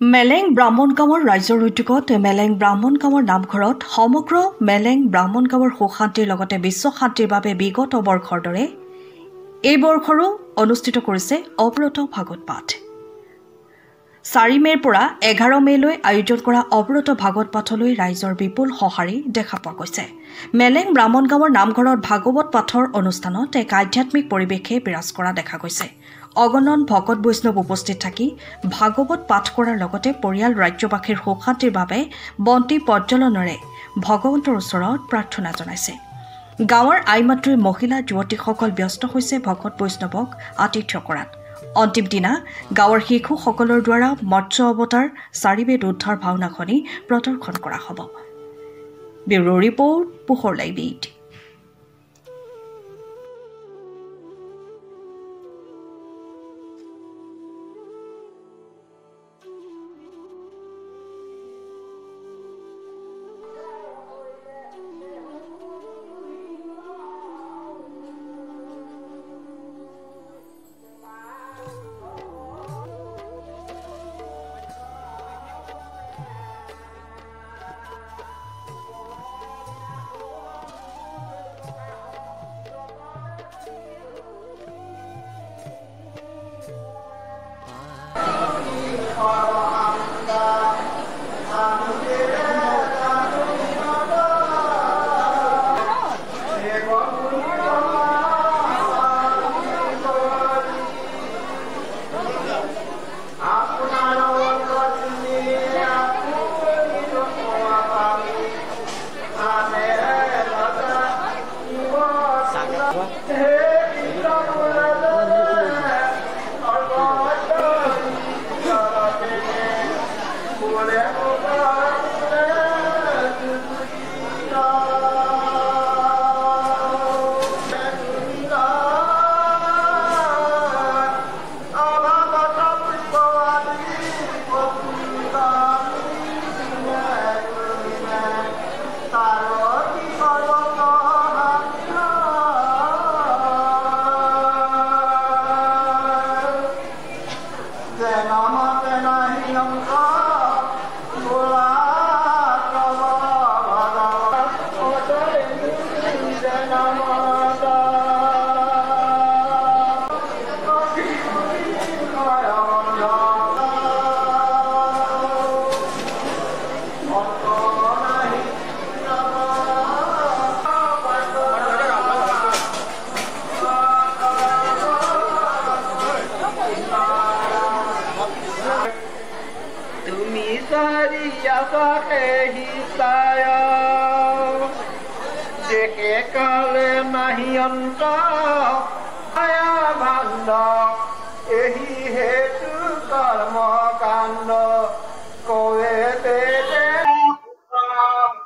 মেলেং ব্ৰাহ্মণ গাঁৱৰ ৰাইজৰ উদ্যোগত মেলেং ব্ৰাহ্মণ গাঁৱৰ নামঘৰত সমগ্ৰ মেলেং ব্ৰাহ্মণ গাঁৱৰ সুখ শান্তিৰ লগতে বিশ্ব শান্তিৰ বাবে বিগত বৰ্ষৰ দৰে এই বৰ্ষৰো অনুষ্ঠিত কৰিছে অৱৰত ভাগৱত পাঠ। 4 মে'ৰ পৰা 11 মে'লৈ আয়োজন কৰা অৱৰত ভাগৱত পাঠলৈ ৰাইজৰ বিপুল সঁহাৰি দেখা পোৱা গৈছে। মেলেং ব্ৰাহ্মণ গাঁৱৰ নামঘৰত ভাগৱত পাঠৰ অনুষ্ঠানত এক আধ্যাত্মিক পৰিৱেশে বিৰাজ কৰা দেখা গৈছে। অগণন ভকত বৈষ্ণৱ উপস্থিত থাকি ভাগৱত পাঠ কৰাৰ লগতে পৰিয়াল ৰাজ্যবাসীৰ সুখ শান্তিৰ বাবে বন্তি প্ৰজ্বলনেৰে ভগৱন্তৰ ওচৰত প্ৰাৰ্থনা জনাইছে। গাঁৱৰ আই মাতৃৰ মহিলা যুৱতীসকল ব্যস্ত হৈছে ভকত বৈষ্ণৱক আতিথ্য কৰাত। অন্তিম দিনা গাঁৱৰ শিশুসকলৰ দ্বাৰা মৎস্য অৱতাৰ 4 বেদ উদ্ধাৰ ভাওনাখনি প্ৰদৰ্শন কৰা হ'ব। ব্যুৰো ৰিপৰ্ট, পোহৰ লাইভ 8।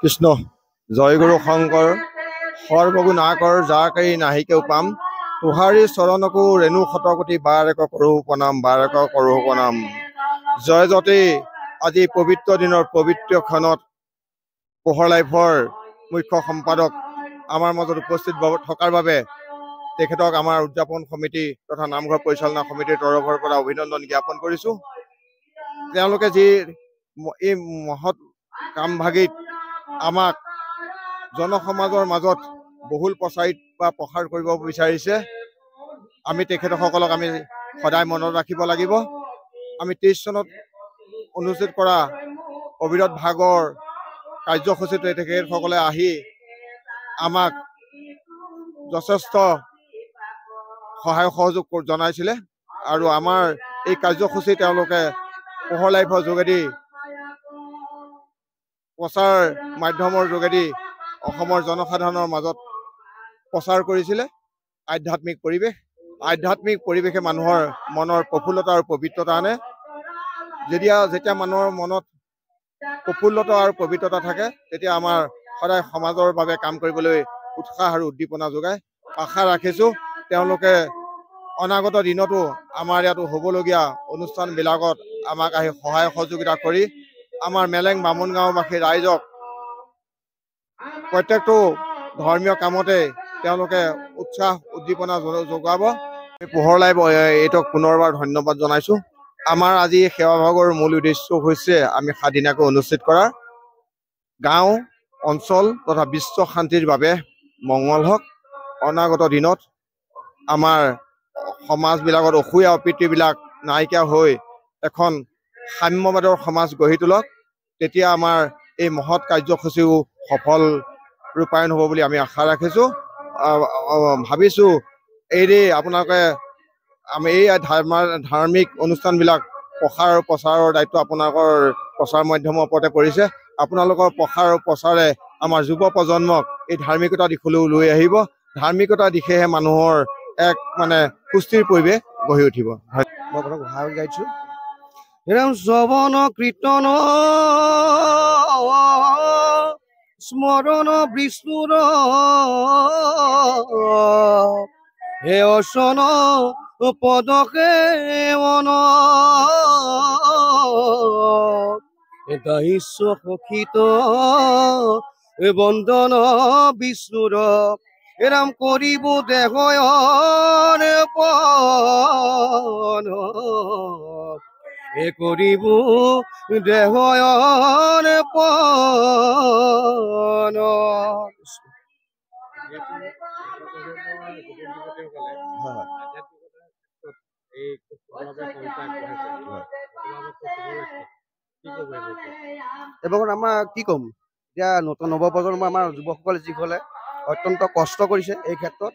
কৃষ্ণ জয় গুৰু শংকৰ সৰ্বগুণ আকৰ যাকাৰি নাহিকেও পাম তোহাৰী চৰণকো ৰেণু শতকোটি বাৰক কৰোঁ প্ৰণাম জয় যতে আজি পবিত্ৰ দিনৰ পবিত্ৰ ক্ষণত পোহৰ লাইভৰ মুখ্য সম্পাদক আমাৰ মাজত উপস্থিত থকাৰ বাবে তেখেতক আমাৰ উদযাপন সমিতি তথা নামঘৰ পৰিচালনা সমিতিৰ তৰফৰ পৰা অভিনন্দন জ্ঞাপন কৰিছোঁ। তেওঁলোকে যি এই মহৎ কামভাগিত আমাক জনসমাজৰ মাজত বহুল প্ৰসাৰ কৰিব বিচাৰিছে, আমি তেখেতসকলক আমি সদায় মনত ৰাখিব লাগিব। আমি 23 চনত অনুষ্ঠিত কৰা অবিৰত ভাগৰ কাৰ্যসূচীত তেখেতসকলে আহি আমাক যথেষ্ট সহায় সহযোগ জনাইছিলে আৰু আমাৰ এই কাৰ্যসূচী তেওঁলোকে পোহৰ লাইভৰ যোগেদি প্ৰচাৰ মাধ্যমৰ যোগেদি অসমৰ জনসাধাৰণৰ মাজত প্ৰচাৰ কৰিছিলে। আধ্যাত্মিক পৰিৱেশে মানুহৰ মনৰ প্ৰফুল্লতা আৰু পবিত্ৰতা আনে। যেতিয়া মানুহৰ মনত প্ৰফুল্লতা আৰু পবিত্ৰতা থাকে তেতিয়া আমাৰ সদায় সমাজৰ বাবে কাম কৰিবলৈ উৎসাহ আৰু উদ্দীপনা যোগায়। আশা ৰাখিছোঁ তেওঁলোকে অনাগত দিনতো আমাৰ ইয়াতো হ'বলগীয়া অনুষ্ঠানবিলাকত আমাক আহি সহায় সহযোগিতা কৰি আমাৰ মেলেং বামুণ গাঁওবাসী ৰাইজক প্ৰত্যেকটো ধৰ্মীয় কামতে তেওঁলোকে উৎসাহ উদ্দীপনা যোগাব। পোহৰ লাইভ এইটোক পুনৰবাৰ ধন্যবাদ জনাইছোঁ। আমাৰ আজি সেৱাভাগৰ মূল উদ্দেশ্য হৈছে আমি 7 দিনীয়াকৈ অনুষ্ঠিত কৰা গাঁও অঞ্চল তথা বিশ্ব শান্তিৰ বাবে মংগল হওক অনাগত দিনত আমাৰ সমাজবিলাকত অসূয়া অপ্ৰীতিবিলাক নাইকিয়া হৈ এখন সাম্যবাদৰ সমাজ গঢ়ি তোলক তেতিয়া আমাৰ এই মহৎ কাৰ্যসূচীও সফল ৰূপায়ণ হ'ব বুলি আমি আশা ৰাখিছোঁ ভাবিছোঁ এই আপোনালোকে আমি এই ধাৰ্মিক অনুষ্ঠানবিলাক প্ৰসাৰ আৰু প্ৰচাৰৰ দায়িত্ব আপোনালোকৰ প্ৰচাৰ মাধ্যমৰ ওপৰতে পৰিছে আপোনালোকৰ প্ৰসাৰ আৰু প্ৰচাৰে আমাৰ যুৱ প্ৰজন্মক এই ধাৰ্মিকতা দিশলৈও লৈ আহিব ধাৰ্মিকতা দিশেহে মানুহৰ এক মানে সুস্থিৰ পৰিৱেশ গঢ়ি উঠিব মই আপোনাক ভাল গাইছোঁ শ্ৰৱণ কীৰ্তন স্মৰণ বিষ্ণুৰ হে অচন পদকে মন দাহিষ্য সখিত বন্দন বিষ্ণুৰ এৰাম কৰিব দেহয়ন পন কৰিব দেহয়ন পন এবং আমাৰ কি ক'ম এতিয়া নতুন নৱপ্ৰজন্ম আমাৰ যুৱকসকলে যিসকলে অত্যন্ত কষ্ট কৰিছে এই ক্ষেত্ৰত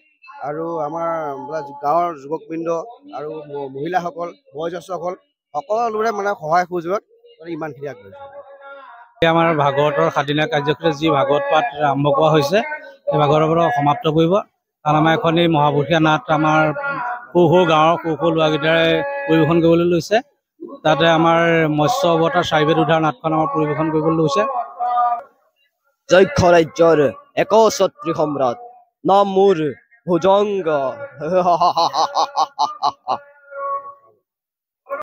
আৰু আমাৰ গাঁৱৰ যুৱকবৃন্দ আৰু মহিলাসকল বয়োজ্যেষ্ঠসকল সকলোৰে মানে সহায় সুযোগত ইমানখিনি আগবাঢ়িছে আমাৰ ভাগৱতৰ 7 দিনীয়া কাৰ্যসূচী যি ভাগৱত পাঠ আৰম্ভ কৰা হৈছে সেই ভাগৱতৰ পৰা সমাপ্ত কৰিব কাৰণ আমাৰ এখন এই মহাপুৰুষীয়া নাট আমাৰ সৰু গাঁৱৰ সৰু ল'ৰাকেইটাৰে পৰিৱেশন কৰিবলৈ লৈছে তাতে আমাৰ মৎস্য অৱতাৰ চাৰিবেদ উদ্ধাৰ নাটখন আমাৰ পৰিৱেশন কৰিবলৈ লৈছে যক্ষ ৰাজ্যৰ একছত্ৰী সম্ৰাট নাম মোৰ ভুজংগ